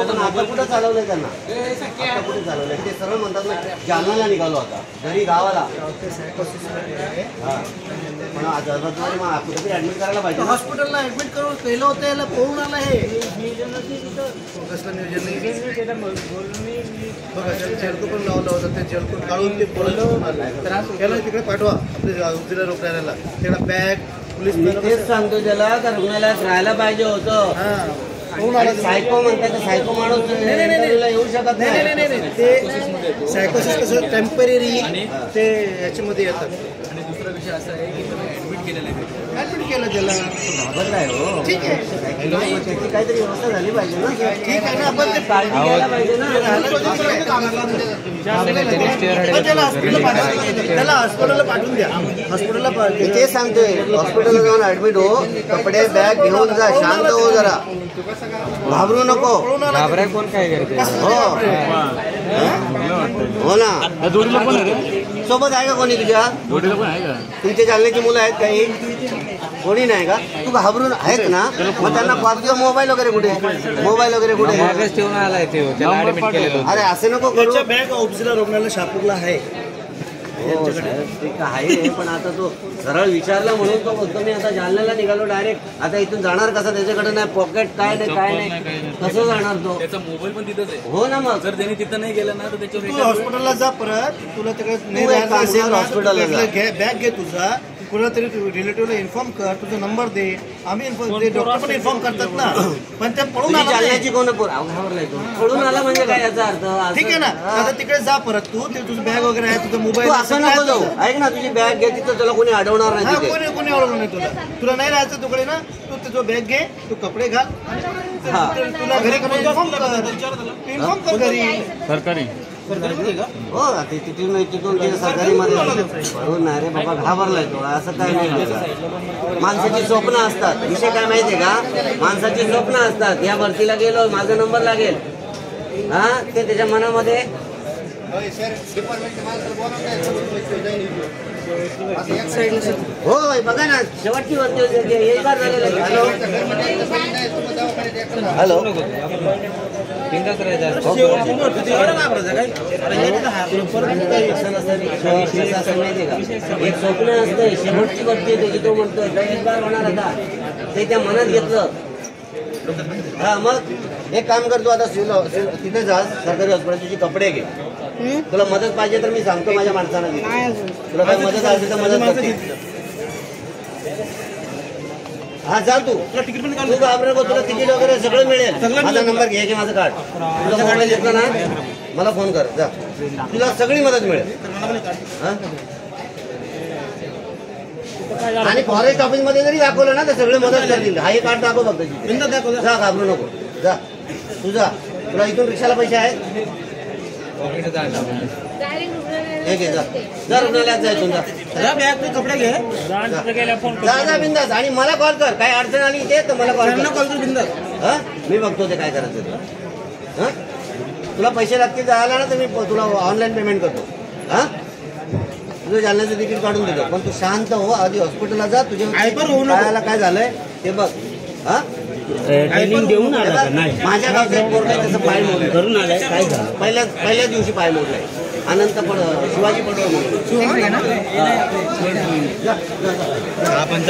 पण आता कुठं चालवलंय त्यांना, आता कुठे चालवलंय ते सरळ म्हणतात ना जालन्याला निघालो आता घरी गावाला. पण आज कुठेतरी ऍडमिट करायला पाहिजे, हॉस्पिटलला ऍडमिट करून केलं होतं, याला पळून आलं. हे कसलं नियोजन बघा, जलको पण लावला होता, ते जलको काढून ते त्याला तिकडे पाठवा आपल्या जिल्हा रुग्णालयाला. त्याला बॅग पोलीस, तेच सांगतो त्याला का रुग्णालयात राहायला पाहिजे होतं. सायको म्हणतात, सायको माणूस येऊ शकत नाही. ते सायकोसिस कसं टेम्पररी ते याच्यामध्ये येतात. आणि दुसरा विषय असा आहे की तुम्ही ऍडमिट केलेलं आहे, ऍडमिट केलं त्याला. घाबरलाय हो, ठीक आहे, त्याची काहीतरी व्यवस्था झाली पाहिजे ना. ठीक आहे ना, आपण ते काळजी घ्यायला पाहिजे ना. त्याला हॉस्पिटलला पाठवून द्या. हॉस्पिटलला ते सांगतोय हॉस्पिटलला जाऊन ऍडमिट हो, कपडे बॅग घेऊन जा, शांत हो जरा, घाबरू नको. घाबराय कोण काय करते. हो ना, सोबत आहे का कोणी तुझ्या? तुमच्या जालन्याची मुलं आहेत काही? कोणी नाही का? तू घाबरून आहेत ना, मग त्यांना कॉल किंवा मोबाईल वगैरे कुठे, मोबाईल वगैरे कुठे ठेवून आलाय ते, अरे असं नको करू. बॅग उपजिल्हा रुग्णालय शहापूरला आहे. हो ते आहे, पण आता तो सरळ विचारला म्हणून तो बोलतो मी आता जालन्याला निघालो डायरेक्ट. आता इथून जाणार कसा, त्याच्याकडे नाही पॉकेट, काय नाही काय नाही, कसं जाणार तो? त्याचा मोबाईल पण तिथंच आहे. हो ना, मग जर त्यांनी तिथं नाही गेलं ना तर त्याच्यावर तू हॉस्पिटलला जा परत. तुला तिकडे हॉस्पिटलला बॅग घे तुझा, कुणाला तरी रिलेटिव्हला इन्फॉर्म कर, तुझा नंबर दे. आम्ही डॉक्टर पण इन्फॉर्म करतात ना. पण ते पळून आला, जालन्याची कोण घाबरलाय तो, पळून आला म्हणजे काय याचा अर्थ? ठीक आहे ना, आता तिकडे जा परत तू. ते तुझं बॅग वगैरे आहे, तुझा मोबाईल. असं नको जाऊ, ऐक ना, तुझी बॅग घे, तिथं तुला कोणी अडवणार नाही तिथे. कोणी अडवलं नाही तुला. तुला नाही राहायचं तिकडे ना, तू तुझं बॅग घे, तू कपडे घाल, तुला घरी इन्फॉर्म कर घरी. सरकारी हो, तिथून ते सरकारी मध्ये नाही रे बाबा, घाबरलाय तो. असं काय नाही, माणसाची स्वप्न असतात. विषय काय माहितीये का, माणसाची स्वप्न असतात. या भरतीला गेलो, माझा नंबर लागेल, हा, ते त्याच्या मनामध्ये. हो बघा ना, शेवटची भरती होती, एक बार झालेलं. हॅलो हॅलो, एक स्वप्न असतं, शेवटची भरती होती, तो म्हणतोय एक बार होणार आता, ते त्या मनात घेतलं. हा, मग एक काम करतो आता, तिथे जा सरकारी हॉस्पिटल, तुझी कपडे घे. तुला मदत पाहिजे तर मी सांगतो माझ्या माणसांना, तुला काय मदत असेल तर मदत करते. हा जा, तू घाबरू नको, तुला तिकीट वगैरे सगळं मिळेल. माझा नंबर घे की माझं कार्ड, तुझा मोबाईल घेतला ना मला फोन कर, जा, तुला सगळी मदत मिळेल. आणि फॉरेस्ट ऑफिस मध्ये जरी दाखवलं ना तर सगळे मदत करतील. हा, हे कार्ड दाखव फक्त, जा, घाबरू नको, जा तू जा. तुला इथून रिक्षाला पैसे आहेत? हे घे, जा रुग्णालयात जा, इथून जा, बॅग कपडे घे, जा बिंदास. आणि मला कॉल कर, काय अडचण आली इथे तर मला कॉल कर बिंदास. हा, मी बघतो ते काय करायचं. हा, तुला पैसे लागतील जायला ना तर मी तुला ऑनलाईन पेमेंट करतो. हा, तुझं जालन्याचं तिकीट काढून देतो, पण तू शांत हो. आधी हॉस्पिटलला जा, तुझ्या पायाला काय झालंय ते बघ. हा, देऊन माझ्या गावचं पोरग त्याचं पाय मोडलं, धरून आलाय. काय झालं, पहिल्याच दिवशी पाय मोडलाय. अनंत शिवाजी पडवळ आपण